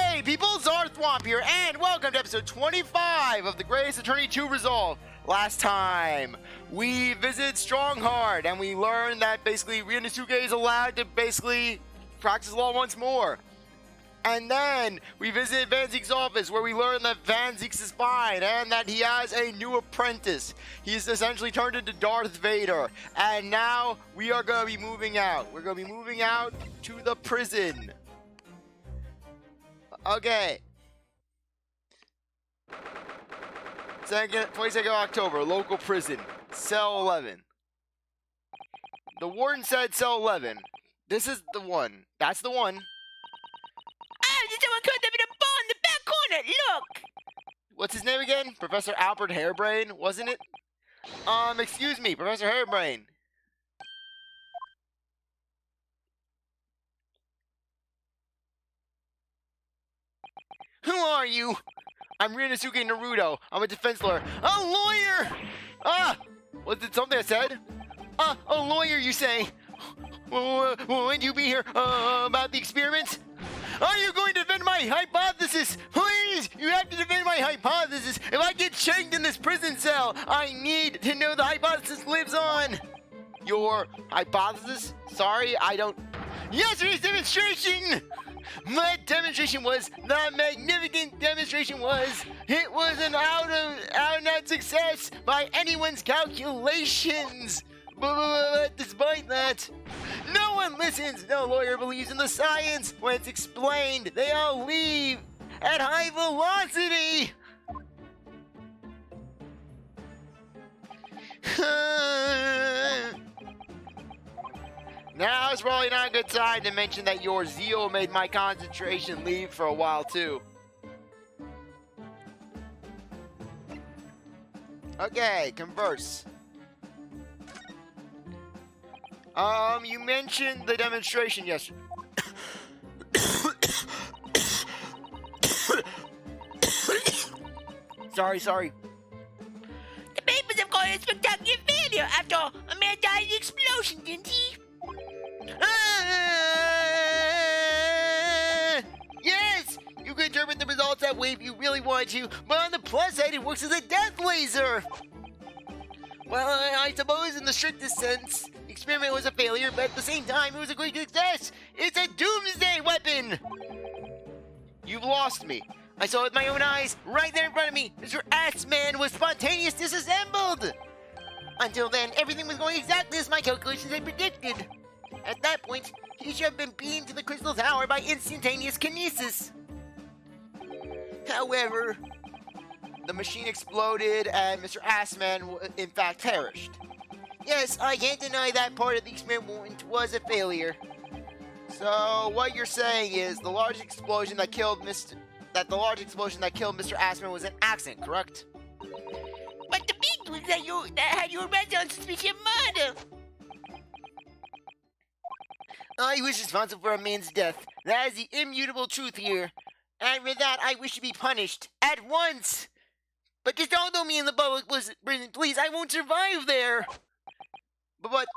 Hey people, CzarThwomp here, and welcome to episode 25 of the Greatest Attorney 2 Resolve. Last time, we visited Stronghart, and we learned that basically Ryuunosuke is allowed to basically practice law once more. And then, we visited Van Zieks' office, where we learned that Van Zieks is fine, and that he has a new apprentice. He's essentially turned into Darth Vader. And now, we are going to be moving out. We're going to be moving out to the prison. Okay. 22nd of October, local prison, cell 11. The warden said cell 11. This is the one. That's the one. Ah, there's someone curled up in a ball in the back corner. Look. What's his name again? Professor Albert Harebrayne, wasn't it? Excuse me, Professor Harebrayne. Who are you? I'm Ryuunosuke Naruto. I'm a defense lawyer. A lawyer! Was it something I said? A lawyer, you say? When do you be here? About the experiment? Are you going to defend my hypothesis? Please, you have to defend my hypothesis. If I get shanked in this prison cell, I need to know the hypothesis lives on. Your hypothesis? Sorry, I don't... Yesterday's demonstration! That demonstration was, that magnificent demonstration was, it was an out-and-out success by anyone's calculations. But despite that, no one listens. No lawyer believes in the science. When it's explained, they all leave at high velocity. Now it's probably not a good time to mention that your zeal made my concentration leave for a while too. Okay, converse. You mentioned the demonstration yesterday. Sorry. The papers have called it a spectacular failure. After all, a man died in the explosion, didn't he? Yes! You can interpret the results that way if you really want to, but on the plus side, it works as a death laser! Well, I suppose in the strictest sense, the experiment was a failure, but at the same time, it was a great success! It's a doomsday weapon! You've lost me. I saw it with my own eyes, right there in front of me. Mr. Assman was spontaneously disassembled! Until then, everything was going exactly as my calculations had predicted. At that point, he should have been beamed to the Crystal Tower by instantaneous kinesis. However, the machine exploded and Mr. Assman in fact perished. Yes, I can't deny that part of the experiment was a failure. So what you're saying is the large explosion that killed Mr. Assman was an accident, correct? But the big was that had you arrested on suspicion of murder. I was responsible for a man's death. That is the immutable truth here. And for that, I wish to be punished. At once! But just don't throw me in the public prison, please. I won't survive there. But...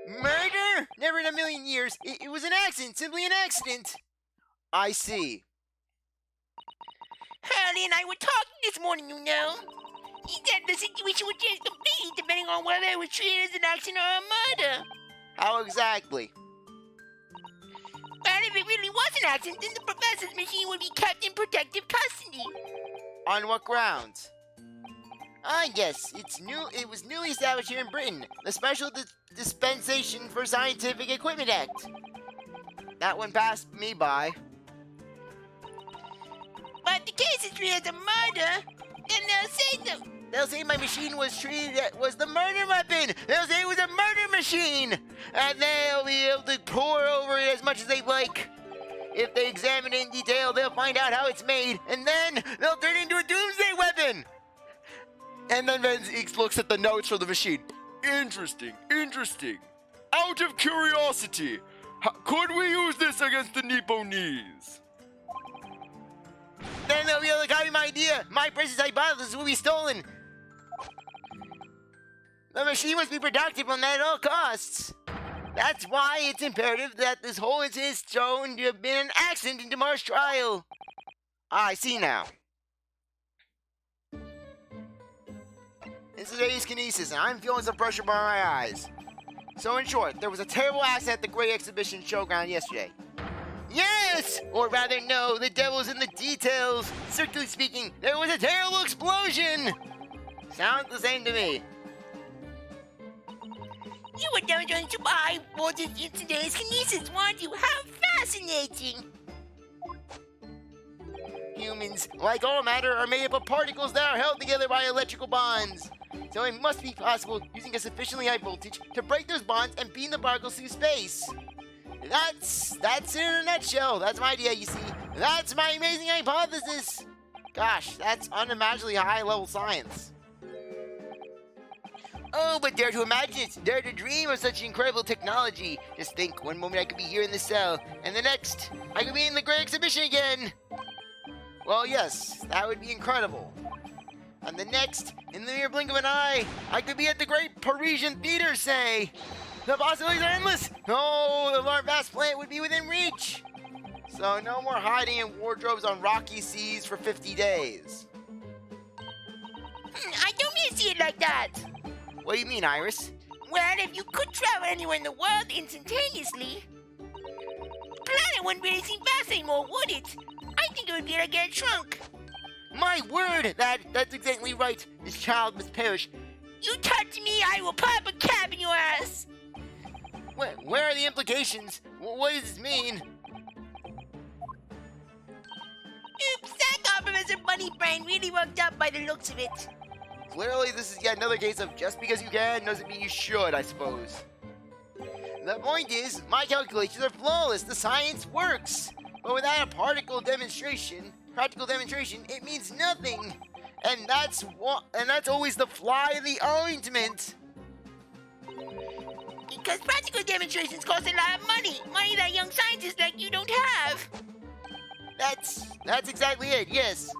Murder? Never in a million years. It was an accident. Simply an accident. I see. Harley and I were talking this morning, you know. He said the situation would change completely depending on whether it was treated as an accident or a murder. How exactly? Well, if it really was an accident, then the professor's machine would be kept in protective custody. On what grounds? Yes, it was newly established here in Britain. The Special Dispensation for Scientific Equipment Act. That one passed me by. But if the case is treated as a murder, then they'll say so. They'll say my machine was the murder weapon! They'll say it was a murder machine! And they'll be able to pour over it as much as they like. If they examine it in detail, they'll find out how it's made, and then they'll turn it into a doomsday weapon! And then Van Zieks looks at the notes for the machine. Interesting. Out of curiosity, could we use this against the Nipponese? Then they'll be able to copy my idea. My precious hypothesis will be stolen. The machine must be productive on that at all costs. That's why it's imperative that this whole incident is shown to have been an accident in tomorrow's trial. I see now. It's today's kinesis, and I'm feeling some pressure by my eyes. So in short, there was a terrible accident at the Great Exhibition Showground yesterday. Yes! Or rather, no, the devil's in the details. Strictly speaking, there was a terrible explosion! Sounds the same to me. You were never going to buy for this in today's kinesis, weren't you? How fascinating! Humans, like all matter, are made up of particles that are held together by electrical bonds. So it must be possible, using a sufficiently high voltage, to break those bonds and beam the particles through space. That's it in a nutshell. That's my idea, you see. That's my amazing hypothesis. Gosh, that's unimaginably high-level science. Oh, but dare to imagine it, dare to dream of such incredible technology. Just think, one moment I could be here in this cell, and the next, I could be in the Great Exhibition again. Well, yes, that would be incredible. And the next, in the mere blink of an eye, I could be at the Great Parisian Theater, say. The possibilities are endless. Oh, the vast planet would be within reach. So no more hiding in wardrobes on rocky seas for 50 days. I don't mean to see it like that. What do you mean, Iris? Well, if you could travel anywhere in the world instantaneously, the planet wouldn't really seem vast anymore, would it? I think it would be like a trunk. My word, that's exactly right. This child must perish. You touch me, I will pop a cap in your ass. Where are the implications? What does this mean? Oops, that got Professor Bunny Brain really worked up by the looks of it. Clearly, this is yet another case of just because you can doesn't mean you should, I suppose. The point is, my calculations are flawless. The science works. But without a practical demonstration, it means nothing. And that's always the fly in the ointment. Because practical demonstrations cost a lot of money that young scientists like you don't have. That's exactly it, yes.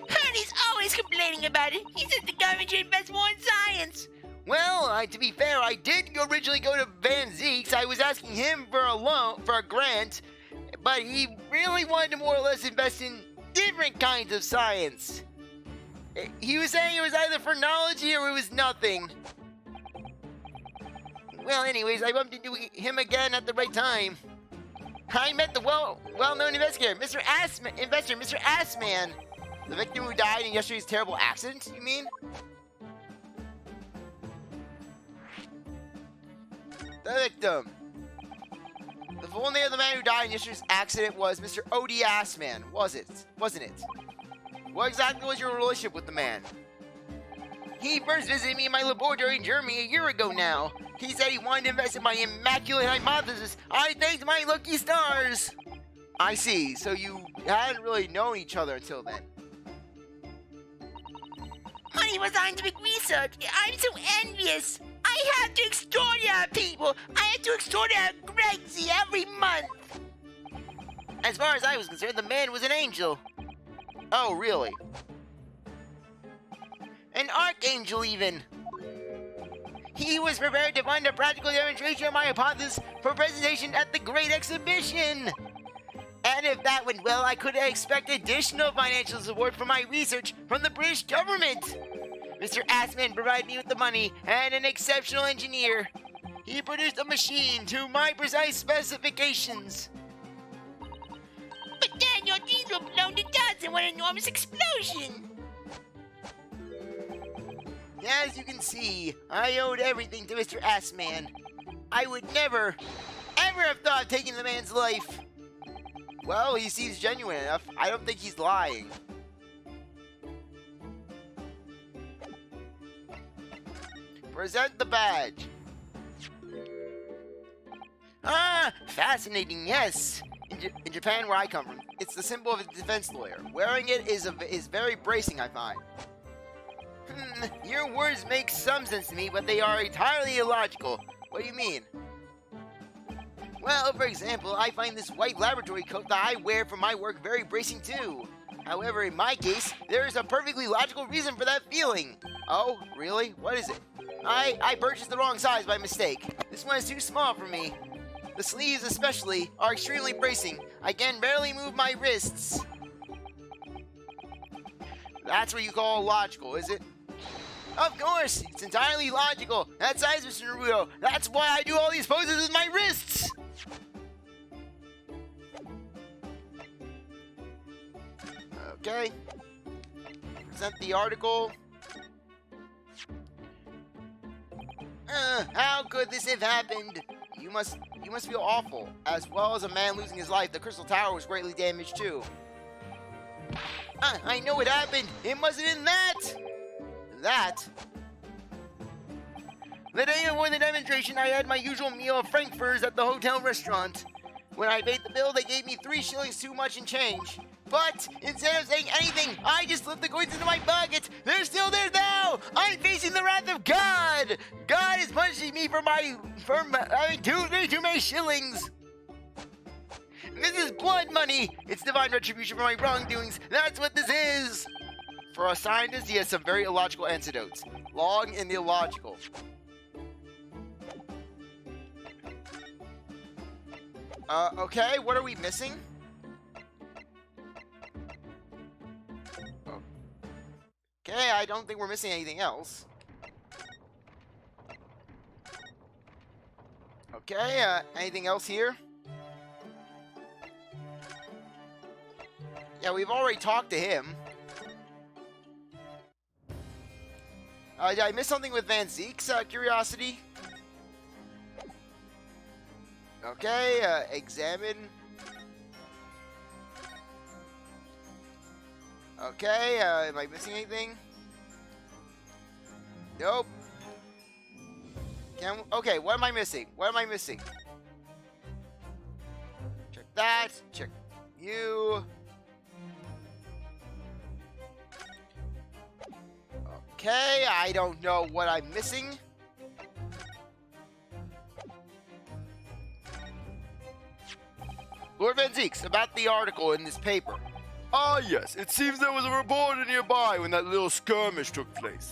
Ernie's always complaining about it. He says the government should invest more in science. Well, to be fair, I did originally go to Van Zieks. I was asking him for a loan, for a grant, but he really wanted to more or less invest in different kinds of science. He was saying it was either for knowledge or it was nothing. Well, anyways, I bumped into him again at the right time. I met the well-known investigator, Mr. Assman. The victim who died in yesterday's terrible accident, you mean? The victim. The full name of the man who died in yesterday's accident was Mr. O.D. Assman, wasn't it? What exactly was your relationship with the man? He first visited me in my laboratory in Germany a year ago now. He said he wanted to invest in my immaculate hypothesis. I thanked my lucky stars. I see, so you hadn't really known each other until then. Money for scientific research. I'm so envious. I have to extort out of people. I have to extort out of Gregsy every month. As far as I was concerned, the man was an angel. Oh, really? An archangel, even. He was prepared to fund a practical demonstration of my hypothesis for presentation at the Great Exhibition. And if that went well, I could expect additional financial support for my research from the British government. Mr. Assman provided me with the money and an exceptional engineer. He produced a machine to my precise specifications. But then your dreams were blown to dust in one enormous explosion. As you can see, I owed everything to Mr. Assman. I would never, ever have thought of taking the man's life. Well, he seems genuine enough. I don't think he's lying. Present the badge. Ah, fascinating, yes. In Japan, where I come from, it's the symbol of a defense lawyer. Wearing it is very bracing, I find. Your words make some sense to me, but they are entirely illogical. What do you mean? Well, for example, I find this white laboratory coat that I wear for my work very bracing too. However, in my case, there is a perfectly logical reason for that feeling. Oh, really? What is it? I purchased the wrong size by mistake. This one is too small for me. The sleeves especially are extremely bracing. I can barely move my wrists. That's what you call logical, is it? Of course, it's entirely logical. That size, Mr. Naruto. That's why I do all these poses with my wrists. Okay. Present the article. How could this have happened? You must feel awful. As well as a man losing his life, the Crystal Tower was greatly damaged too. I know what happened. It must have been that. The day before the demonstration, I had my usual meal of frankfurters at the hotel restaurant. When I paid the bill, they gave me 3 shillings too much in change. But instead of saying anything, I just slipped the coins into my pocket. They're still there now. I'm facing the wrath of God. God is punishing me for having too many shillings. This is blood money. It's divine retribution for my wrongdoings. That's what this is. For a scientist, he has some very illogical antidotes. Long and illogical. Okay, what are we missing? Okay, I don't think we're missing anything else. Okay, anything else here? Yeah, we've already talked to him. Did I miss something with Van Zieks? Curiosity? Okay, examine. Okay, am I missing anything? Nope. Okay, what am I missing? Check that. Check you. Okay, I don't know what I'm missing. Lord Van Zieks, about the article in this paper. Ah, yes. It seems there was a reporter nearby when that little skirmish took place.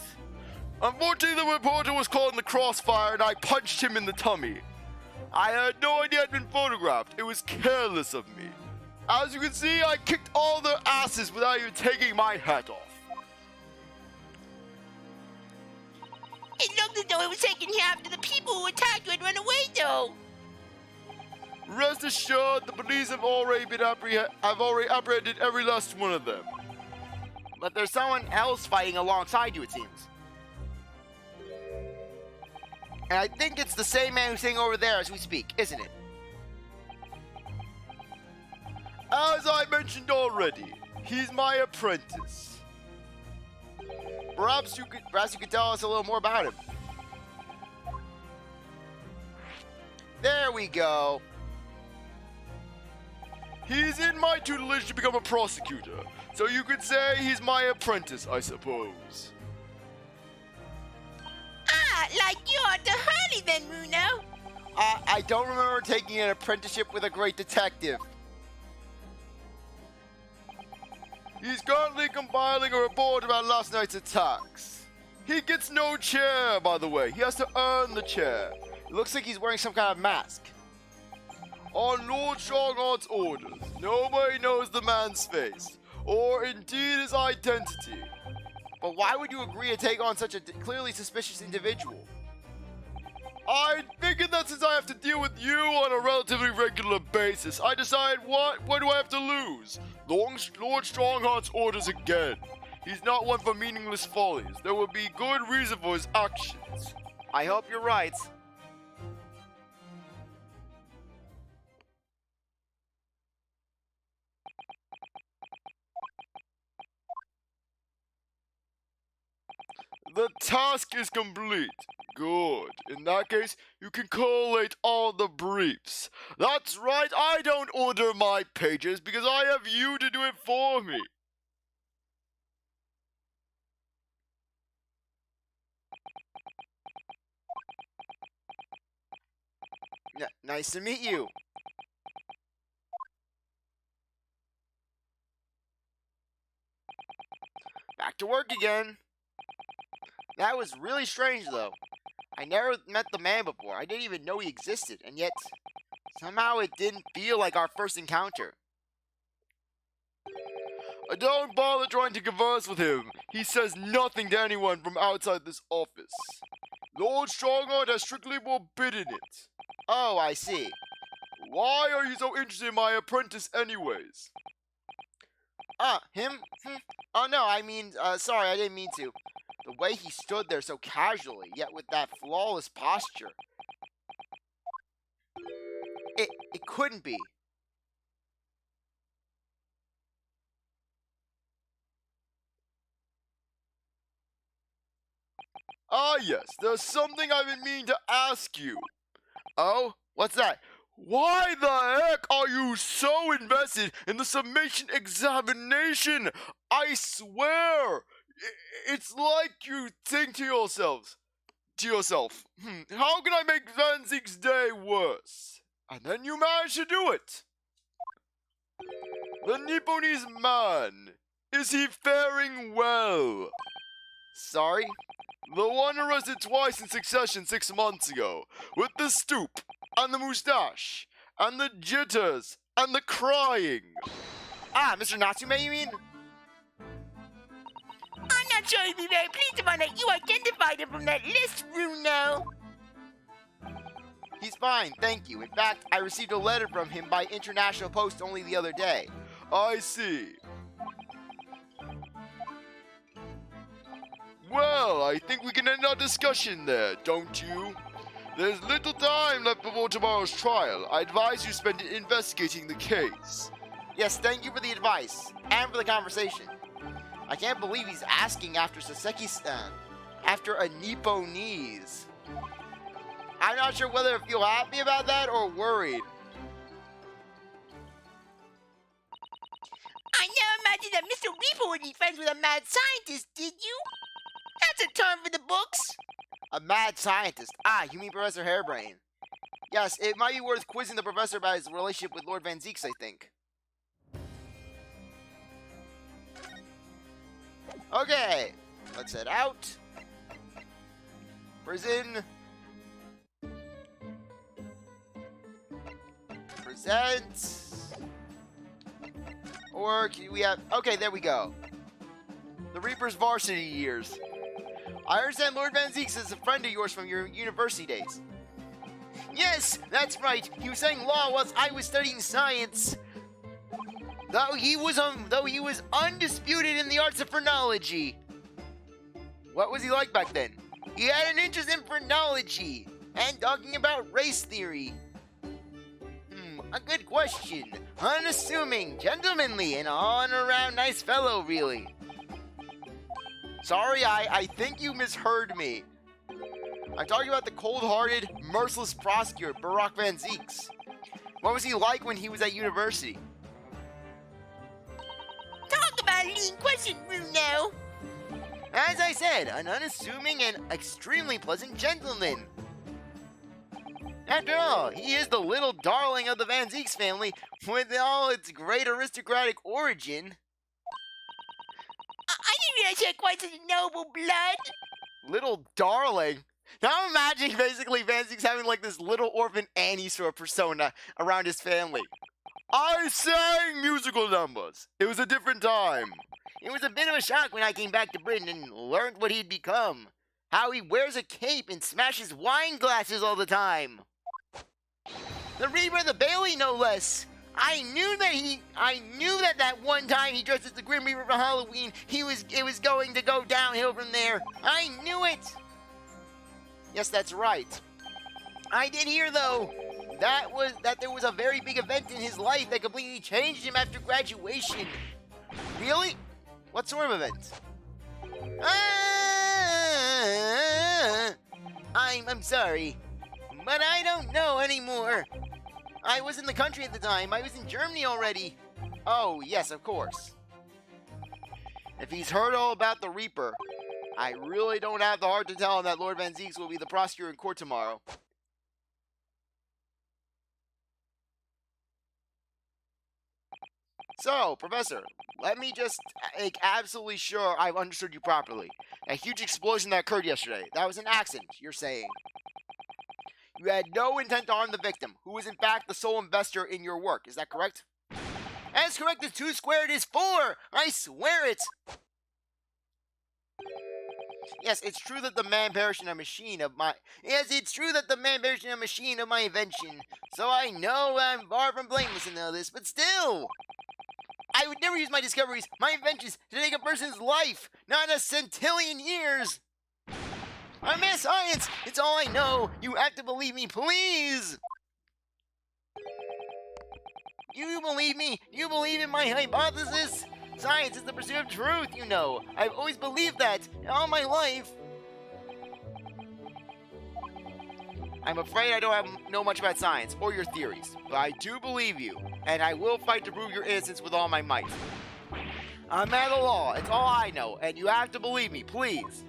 Unfortunately, the reporter was caught in the crossfire and I punched him in the tummy. I had no idea I'd been photographed. It was careless of me. As you can see, I kicked all their asses without even taking my hat off. It looked as though it was taken here after the people who attacked you had run away, though. Rest assured, the police have already apprehended every last one of them. But there's someone else fighting alongside you, it seems. And I think it's the same man who's sitting over there as we speak, isn't it? As I mentioned already, he's my apprentice. Perhaps you could tell us a little more about him. There we go. He's in my tutelage to become a prosecutor, so you could say he's my apprentice, I suppose. Ah, like you're the Hurley then, Runo. I don't remember taking an apprenticeship with a great detective. He's currently compiling a report about last night's attacks. He gets no chair, by the way. He has to earn the chair. It looks like he's wearing some kind of mask. On Lord Strongheart's orders, nobody knows the man's face, or indeed his identity. But why would you agree to take on such a clearly suspicious individual? I figured that since I have to deal with you on a relatively regular basis, I decided what do I have to lose? Lord Strongheart's orders again. He's not one for meaningless follies. There will be good reason for his actions. I hope you're right. The task is complete. Good. In that case, you can collate all the briefs. That's right, I don't order my pages because I have you to do it for me. Nice to meet you. Back to work again. That was really strange, though. I never met the man before. I didn't even know he existed, and yet somehow it didn't feel like our first encounter. Don't bother trying to converse with him. He says nothing to anyone from outside this office. Lord Strongheart has strictly forbidden it. Oh, I see. Why are you so interested in my apprentice anyways? Him? Oh, no, I mean, sorry, I didn't mean to. The way he stood there so casually, yet with that flawless posture. It couldn't be. Ah, yes, there's something I've been meaning to ask you. Oh? What's that? Why the heck are you so invested in the summation examination? I swear, it's like you think to yourself, how can I make Van Zieks' day worse? And then you manage to do it. The Nipponese man, is he faring well? Sorry? The one arrested twice in succession 6 months ago, with the stoop, and the moustache, and the jitters, and the crying. Mr. Natsume, you mean? I'm not sure he'd be very pleased to find that you identified him from that list, Ryuno. He's fine, thank you. In fact, I received a letter from him by international post only the other day. I see. Well, I think we can end our discussion there, don't you? There's little time left before tomorrow's trial. I advise you spend it investigating the case. Yes, thank you for the advice, and for the conversation. I can't believe he's asking after Soseki's, after a Nipponese. I'm not sure whether to feel happy about that or worried. I never imagined that Mr. Reaper would be friends with a mad scientist, did you? That's a term for the books. A mad scientist. You mean Professor Harebrayne. Yes, it might be worth quizzing the professor about his relationship with Lord Van Zieks, I think. Okay, let's head out. Prison. Present. Or we have... Okay, there we go. The Reaper's varsity years. I understand Lord Van Zieks is a friend of yours from your university days. Yes, that's right. He was studying law whilst I was studying science. Though he was undisputed in the arts of phrenology. What was he like back then? He had an interest in phrenology and talking about race theory. A good question. Unassuming, gentlemanly, and all-around nice fellow, really. Sorry, I think you misheard me. I'm talking about the cold-hearted, merciless prosecutor, Barak Van Zieks. What was he like when he was at university? Talk about a leading question, Ryuno. As I said, an unassuming and extremely pleasant gentleman. After all, he is the little darling of the Van Zieks family, with all its great aristocratic origin. I didn't realize he had quite such a noble blood. Little darling? Now I'm imagining basically Van Zieks having like this little orphan Annie sort of persona around his family. I sang musical numbers. It was a different time. It was a bit of a shock when I came back to Britain and learned what he'd become. How he wears a cape and smashes wine glasses all the time. The Reaper of the Bailey, no less. I knew that one time he dressed as the Grim Reaper for Halloween, it was going to go downhill from there. I knew it. Yes, that's right. I did hear, though, that there was a very big event in his life that completely changed him after graduation. Really? What sort of event? I'm sorry, but I don't know anymore. I was in the country at the time. I was in Germany already. Oh, yes, of course. If he's heard all about the Reaper, I really don't have the heart to tell him that Lord Van Zieks will be the prosecutor in court tomorrow. So, Professor, let me just make absolutely sure I've understood you properly. A huge explosion that occurred yesterday. That was an accident, you're saying. You had no intent to harm the victim, who was in fact the sole investor in your work. Is that correct? As correct as 2 squared is 4! I swear it! Yes, it's true that the man perished in a machine of my... Yes, it's true that the man perished in a machine of my invention. So I know I'm far from blameless in all this, but still! I would never use my discoveries, my inventions, to take a person's life! Not a centillion years! I'm mad science! It's all I know! You have to believe me, please! You believe me? You believe in my hypothesis? Science is the pursuit of truth, you know. I've always believed that, all my life. I'm afraid I don't know much about science, or your theories. But I do believe you, and I will fight to prove your innocence with all my might. I'm at the law, it's all I know, and you have to believe me, please.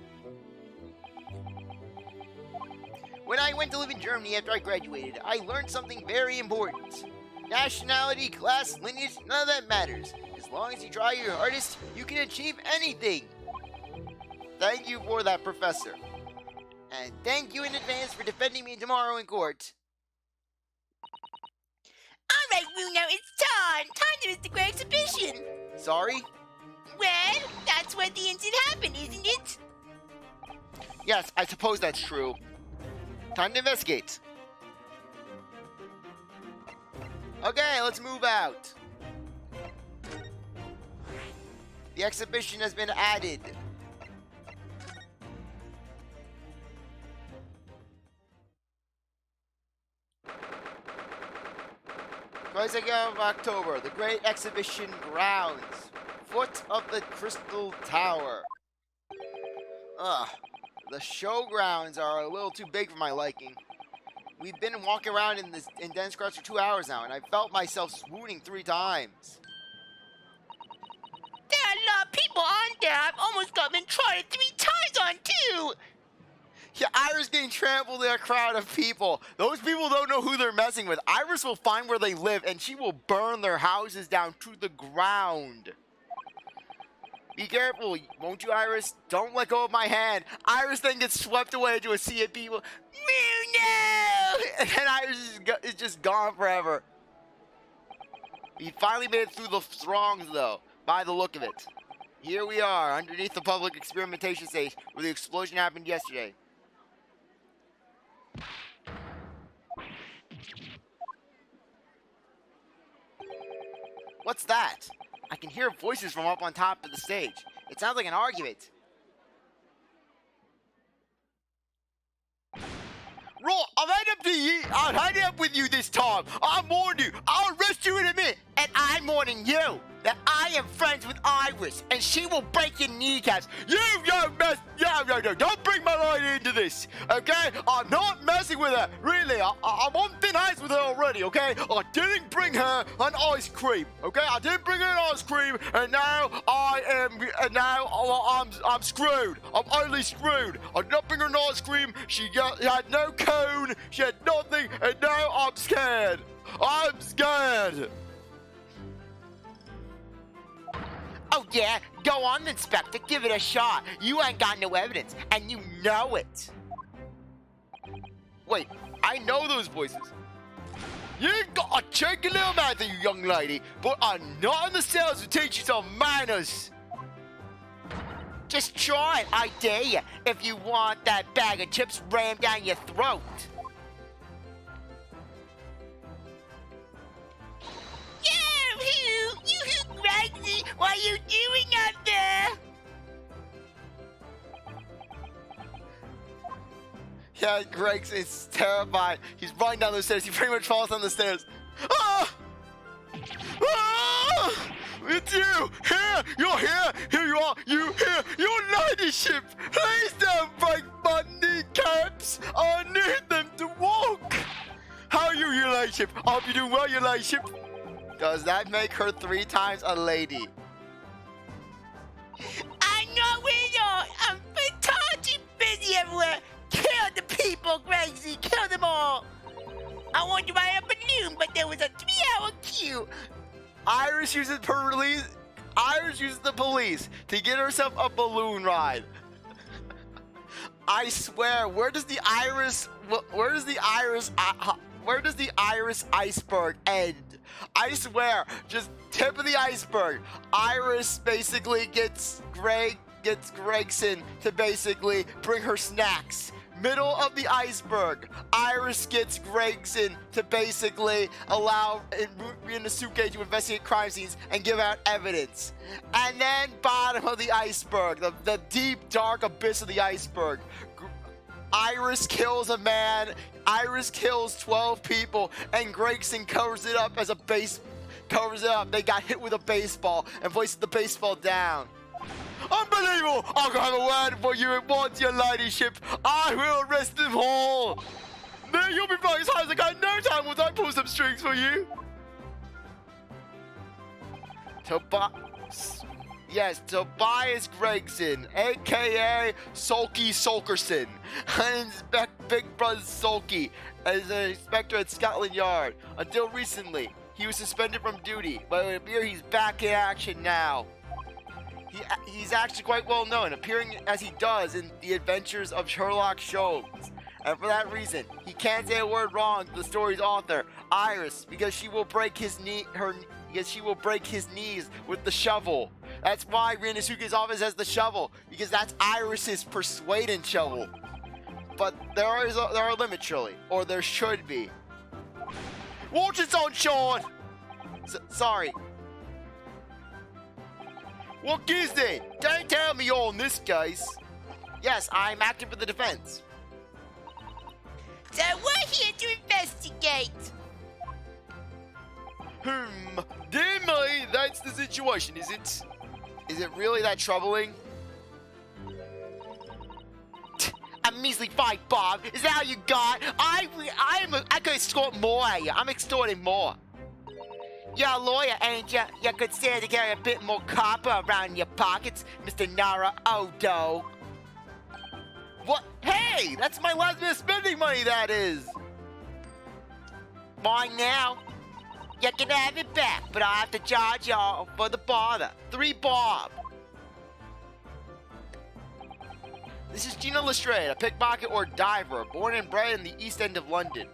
When I went to live in Germany after I graduated, I learned something very important. Nationality, class, lineage, none of that matters. As long as you try your hardest, you can achieve anything. Thank you for that, Professor. And thank you in advance for defending me tomorrow in court. All right, Ryuno, it's time. Time to visit the great exhibition. Sorry? Well, that's where the incident happened, isn't it? Yes, I suppose that's true. Time to investigate. Okay, let's move out. The exhibition has been added. Twice of October, the Great Exhibition Grounds. Foot of the Crystal Tower. Ugh, the showgrounds are a little too big for my liking. We've been walking around in dense crowds for 2 hours now, and I felt myself swooning 3 times. There are a lot of people on there. I've almost got been trotted 3 times on, too. Yeah, Iris getting trampled in a crowd of people. Those people don't know who they're messing with. Iris will find where they live, and she will burn their houses down to the ground. Be careful, won't you, Iris? Don't let go of my hand. Iris then gets swept away into a sea of people. No! And then Iris is just gone forever. We finally made it through the throngs, though, by the look of it. Here we are, underneath the public experimentation stage, where the explosion happened yesterday. What's that? I can hear voices from up on top of the stage. It sounds like an argument. Roll, I'll head up with you this time. I warned you. I'll arrest you in a minute. And I'm warning you that I am friends with Iris, and she will break your kneecaps. You don't mess. No. Don't bring my lady into this, okay? I'm not messing with her. Really, I'm on thin ice with her already, okay? I didn't bring her an ice cream, okay? I didn't bring her an ice cream, and now I'm screwed. I'm utterly screwed. I did not bring her an ice cream. She had no cone. She had nothing, and now I'm scared. I'm scared. Oh yeah? Go on, Inspector. Give it a shot. You ain't got no evidence, and you know it. Wait, I know those voices. You got a cheeky little mouth, you young lady, but I'm not in the cells to teach you some manners. Just try it, I dare you, if you want that bag of chips rammed down your throat. You, Gregson, what are you doing up there? Yeah, Gregson is terrified. He's running down the stairs. He pretty much falls down the stairs. Ah! Ah! It's you! Here! You're here! Here you are! You here! Your ladyship! Please don't break my kneecaps! I need them to walk! How are you, your ladyship? I hope you're doing well, your ladyship. Does that make her 3 times a lady? I'm not with I'm totally busy everywhere. Kill the people, Gregson. Kill them all. I wanted to ride a balloon, but there was a 3-hour queue. Iris uses the police to get herself a balloon ride. I swear, where does the Iris iceberg end? I swear, just tip of the iceberg. Iris basically gets Gregson to basically bring her snacks. Middle of the iceberg, Iris gets Gregson to basically allow Ryuunosuke to investigate crime scenes and give out evidence. And then bottom of the iceberg, the deep, dark abyss of the iceberg, Iris kills a man, Iris kills 12 people, and Gregson covers it up. They got hit with a baseball and places the baseball down. Unbelievable! I'll have a word for you at once, your ladyship. I will arrest them all. There, you'll be back as high as I got in no time once I pull some strings for you. Tobias Gregson, a.k.a. Sulky Sulkerson, and Big Brother Sulky as an inspector at Scotland Yard. Until recently, he was suspended from duty, but it would appear he's back in action now. He's actually quite well known, appearing as he does in the adventures of Sherlock Holmes. And for that reason, he can't say a word wrong to the story's author, Iris, because she will break his knees with the shovel. That's why Ryuunosuke's office has the shovel, because that's Iris's persuading shovel. But there are limits, surely, or there should be. Watch its own, Sean! Sorry. What is it? Don't tell me you're in this case. Yes, I'm acting for the defense. So we're here to investigate. Dear me, that's the situation, is it? Is it really that troubling? A measly $5 bob. Is that how you got? I could extort more at you. I'm extorting more. You're a lawyer, ain't ya? You could stand to carry a bit more copper around in your pockets, Mr. Nara Odo. What? Hey, that's my last bit of spending money, that is. Mine now. You can have it back, but I'll have to charge y'all for the bother. $3 bob. This is Gina Lestrade, a pickpocket or diver, born and bred in the East End of London.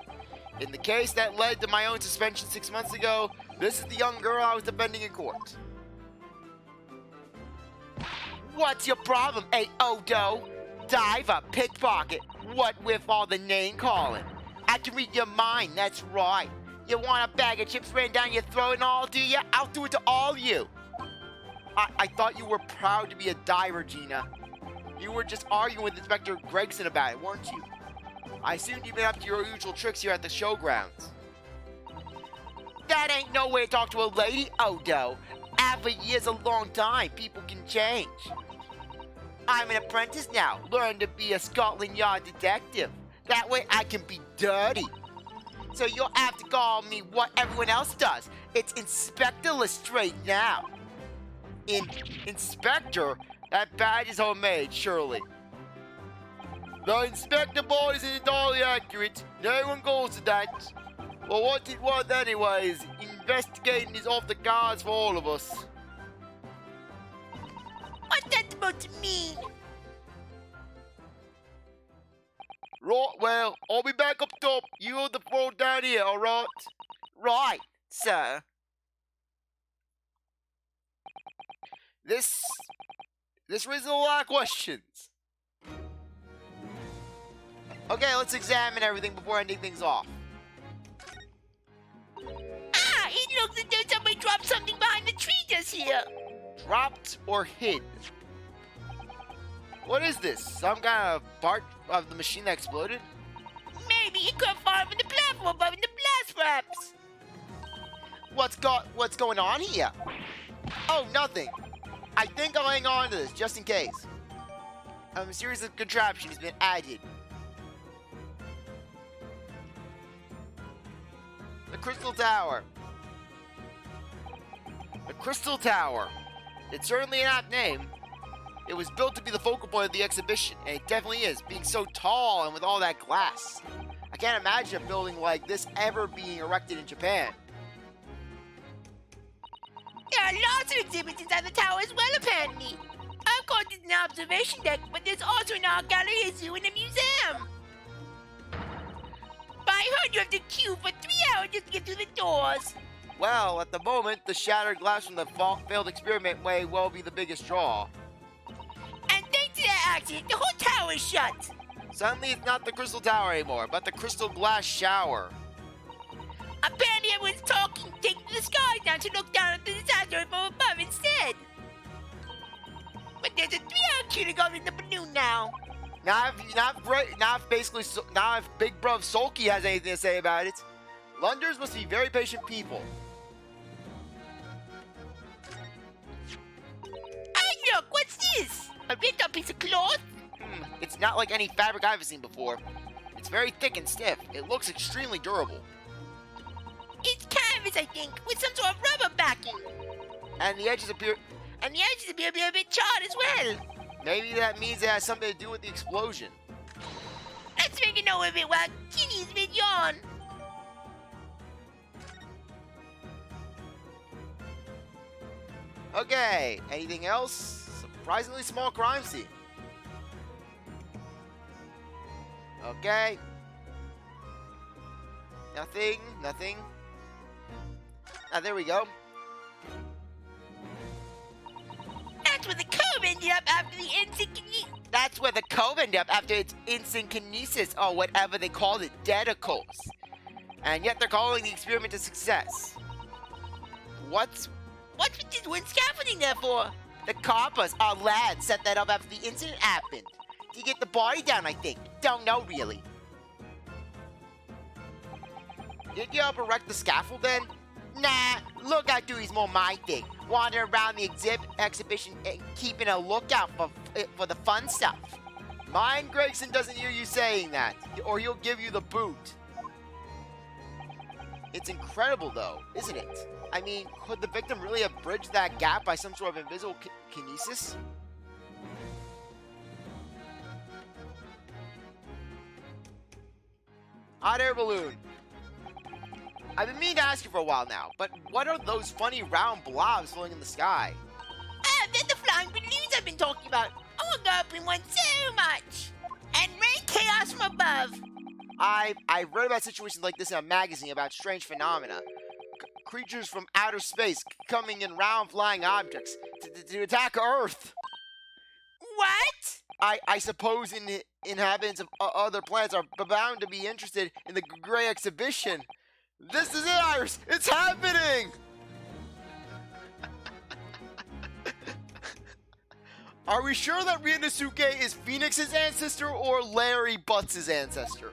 In the case that led to my own suspension 6 months ago, this is the young girl I was defending in court. What's your problem, Odo? Diver, pickpocket, what with all the name calling? I can read your mind, that's right. You want a bag of chips ran down your throat and all, do you? I'll do it to all you. I thought you were proud to be a diver, Gina. You were just arguing with Inspector Gregson about it, weren't you? I assumed you've been up to your usual tricks here at the showgrounds. That ain't no way to talk to a lady, Odo. Half a year's a long time. People can change. I'm an apprentice now. Learn to be a Scotland Yard detective. That way I can be dirty. So you'll have to call me what everyone else does. It's Inspector Lestrade now. Inspector? That badge is homemade, surely. The Inspector boy isn't entirely accurate. No one goes to that. Well, what it was anyways, investigating is off the cards for all of us. What's that supposed to mean? Right, well, I'll be back up top. You hold the phone down here, alright? Right, sir. This raises a lot of questions. Okay, let's examine everything before ending things off. Ah, it looks as though somebody dropped something behind the tree just here. Dropped or hid? What is this? Some kind of part of the machine that exploded? Maybe it could have fallen from the platform above in the blast flaps. What's going on here? Oh, nothing. I think I'll hang on to this just in case. A series of contraptions has been added. The Crystal Tower. The Crystal Tower. It's certainly an apt name. It was built to be the focal point of the exhibition, and it definitely is, being so tall and with all that glass. I can't imagine a building like this ever being erected in Japan. There are lots of exhibits inside the tower as well, apparently. Of course, there's an observation deck, but there's also an art gallery, a zoo, and a museum. But I heard you have to queue for 3 hours just to get through the doors. Well, at the moment, the shattered glass from the failed experiment may well be the biggest draw. And thanks to that accident, the whole tower is shut. Suddenly, it's not the crystal tower anymore, but the crystal glass shower. Apparently, everyone's talking, taking the skies down to look down at the disaster from above instead. But there's a 3-hour queue to go in the balloon now. Now if Big Bruv Sulky has anything to say about it. Londers must be very patient people. Hey, look, what's this? A ripped up piece of cloth? It's not like any fabric I've seen before. It's very thick and stiff. It looks extremely durable. It's canvas, I think, with some sort of rubber backing. And the edges appear to be a bit charred as well. Maybe that means it has something to do with the explosion. Let's make a note of it while Ginny's been yawn. Okay, anything else? Surprisingly small crime scene. Okay. Nothing. Ah, there we go. That's where the cove ended up after the instant That's where the cove ended up after its instant kinesis, or whatever they called it, dedicals. And yet they're calling the experiment a success. What's with this wood scaffolding there for? the coppers? Our lads set that up after the incident happened. To get the body down, I think. Don't know, really. Did you help erect the scaffold then? Nah, lookout duty's more my thing. Wandering around the exhibition and keeping a lookout for the fun stuff. Mind Gregson doesn't hear you saying that, or he'll give you the boot. It's incredible though, isn't it? I mean, could the victim really have bridged that gap by some sort of invisible kinesis? Hot air balloon. I've been meaning to ask you for a while now, but what are those funny round blobs floating in the sky? Ah, they're the flying balloons I've been talking about. I want to go up in one so much. And rain chaos from above. I read about situations like this in a magazine about strange phenomena. Creatures from outer space coming in round flying objects to attack Earth. What? I suppose inhabitants of other planets are bound to be interested in the Grey exhibition. This is it, Iris! It's happening! Are we sure that Ryuunosuke is Phoenix's ancestor or Larry Butts' ancestor?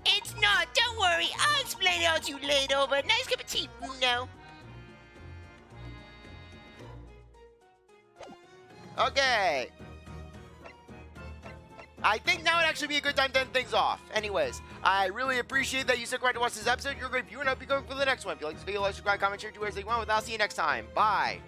It's not. Don't worry. I'll explain it all to you later over a nice cup of tea, Bruno. Okay. I think now would actually be a good time to end things off. Anyways, I really appreciate that you stuck around to watch this episode. You're a great viewer, and I'll be going for the next one. If you like this video, like, subscribe, comment, share, do whatever you want. I'll see you next time. Bye.